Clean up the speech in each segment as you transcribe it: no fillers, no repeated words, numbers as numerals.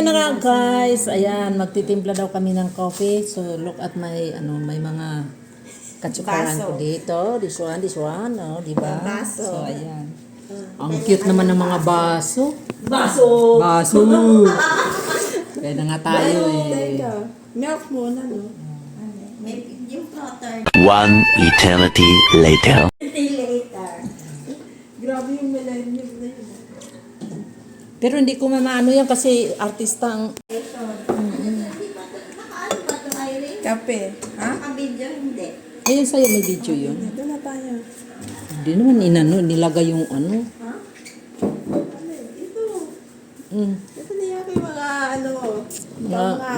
Ayan na nga guys, ayan, magtitimpla daw kami ng coffee. So look at my, may mga katsukaran ko dito. This one, di ba? Baso. So ayan. Ang cute naman ng mga baso. Baso! Baso! Kaya na nga tayo Teka, milk muna, no? May yung plotter. One eternity later. Later. Grabe yung millennium na yun. Pero hindi ko mamaano yan kasi artista ang... Nakaano ba ito, Irene? Kape. Ha? Naka-video, hindi. Ayun sa'yo may video yun. Dito na tayo. Hindi naman nilagay yung ano. Ha? Ito. Mm, Ito niya kay mga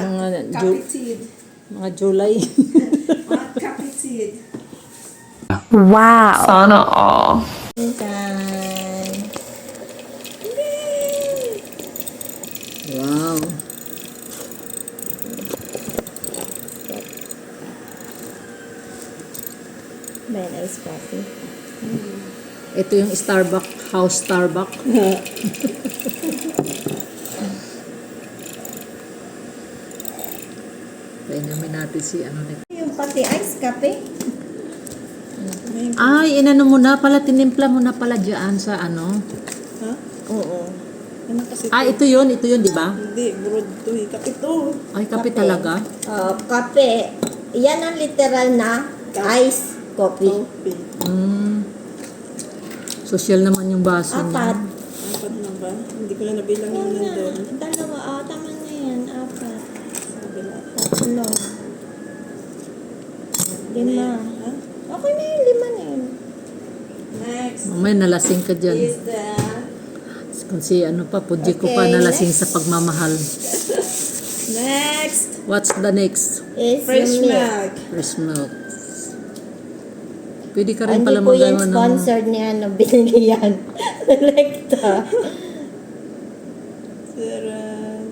mga coffee seed. mga July. Mga coffee seed. Sana all. Time. Wow. Very nice coffee. Ito yung Starbucks, House Starbucks. Painamin natin si Yung pati ice cafe. Ay, inano mo na pala, tinimpla mo na pala dyan sa ano. Ha? Oo. Ano kasi Ah, ito yun, di ba? Hindi, broad to eh. Kape to. Ay, kape talaga. Kape. Yan ang literal na ice coffee. Coffee. Social naman yung baso Apat. niya. Apat na ba? Hindi ko na nabilang yung nandun. Dalawa. Tama na yan. Apat. Sabi na. Tatlo. Lima. Ha? Okay na yung lima na yun. Next Mamaya nalasing ka dyan. is the Kung si pudji ko pa Okay, nalasing next. sa pagmamahal. next What's the next? Is fresh yung milk. milk. Fresh milk. Pwede ka rin Hindi pala po yan magawa ng... sponsored niya na binili yan. Lekta. Saran.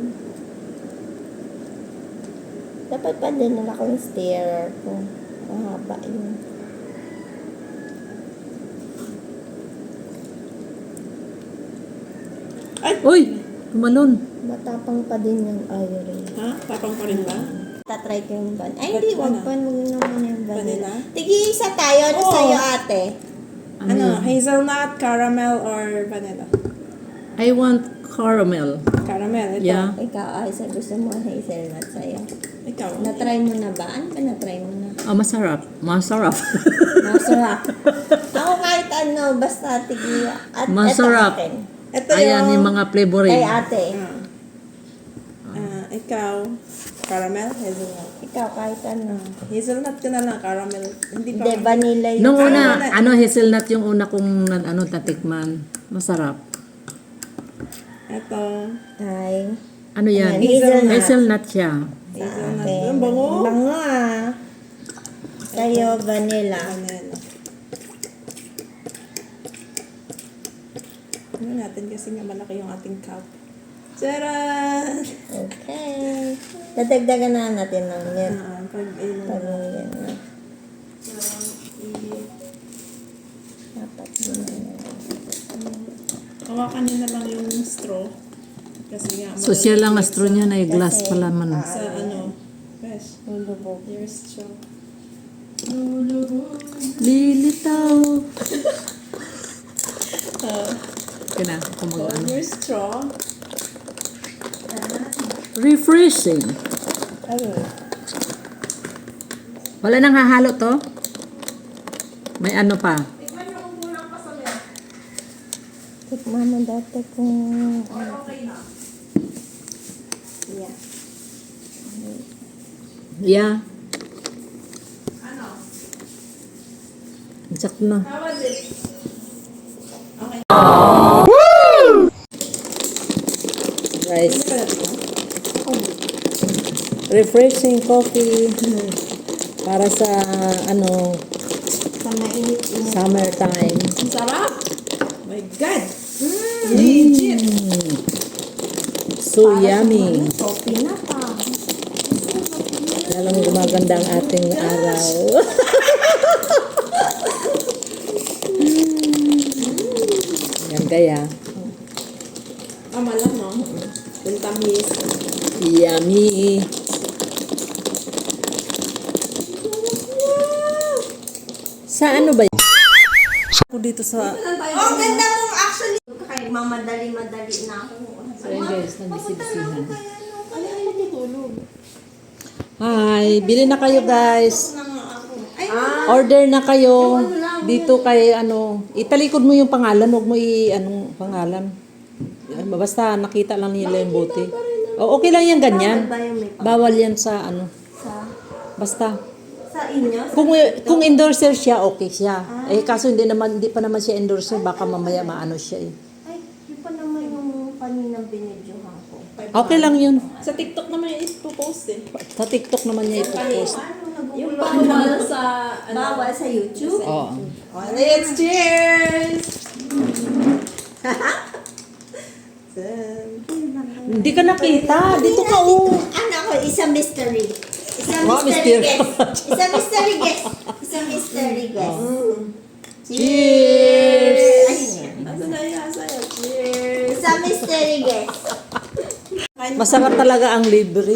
Dapat pa din na ako yung stirrer ko. Mahaba yun. Uy! Tumalon. Matapang pa din yung iron. Ha? Tapang pa rin ba? Tatry ko yung van. Ay, Ba't hindi. ba Wag na? pa. Wag naman yung vanilla. Vanilla? Tigi-isa tayo. Ano Oo. sa'yo, ate? Ano? Hazelnut, caramel, or vanilla? I want caramel. Caramel. Ito. Yeah. Ikaw, ay, sa gusto mo hazelnut sa'yo. Ikaw. Na-try mo na ba? Ano ba na-try mo na? Ah, masarap. Masarap. Masarap. Ako kahit ano, basta tigi. At Masarap. Ito akin. Ito Ayan yung mga flavoring. Kay ate. Ikaw. Caramel, hazelnut. Ikaw kahit ano. Hazelnut ka na lang, caramel. Hindi pa. Hindi, vanilla yun. Nung una, Ano na? hazelnut yung una kong natikman. Masarap. Ito. Ay. Ano yan? Hazelnut. Hazelnut siya. Hazelnut. Okay. Ang bango. Bango ah. Sa'yo, vanilla. Vanilla. Ano natin kasi nga malaki yung ating cup. Charan! Okay. Dadagdagan na natin ng milk. Pag Pag yan na. Dapat yun na. Hawakan nyo na lang yung straw. Kasi nga, Social lang malalagay astro niya na glass Kasi, pala man. Sa ano, fresh. Lulubog. Your straw. Lilitaw. Kina, kung Oh, mag-ano. your straw. Refreshing. Ayun. Wala nang hahalo to? May ano pa? Tikman mo dati kung... Yeah. Yeah. Sakto na. How was it? Guys, Hindi pa natin, no? refreshing coffee para sa Sa mainit-init. summertime. Ang sarap! My God! Legit! So yummy. Coffee na pa. Lalong gumaganda ang ating araw. Yan kaya. Tama lang, no? Yung tamis. Yummy. Sa ano ba yun? Ako dito sa... Oh, ganda mo actually. Kaya mamadali-madali na ako. So yun guys, nagbisibisihan. Ano yung matutulog? Hi, bili na kayo guys. Ay, Order na kayo. Dito kay ano, italikod mo yung pangalan, huwag mo anong pangalan. Basta nakita lang nila yung bote. O, okay lang yan ganyan. ba yung may Bawal yan sa ano. sa, Basta. sa inyo? Kung endorser siya, okay siya. Eh kaso hindi pa naman siya endorser, baka mamaya maano siya eh. Ay, yun pa naman yung kaninang binidyohan ko. Okay lang yun. Sa TikTok naman yung ipopost eh. Sa TikTok naman niya ipopost. Ano, Yung nagugulo? bawal sa... Bawal sa YouTube? Oo. Let's cheers! Hindi ka nakita. Dito ka oh. Ano ako, isang mystery. Isang Wow, mystery mystery. guest. Isang mystery guest. Isang mystery guest. Cheers! Ayun yan. Asa na yan? Sa'yo? Cheers! Isang mystery guest. Masarap talaga ang libre.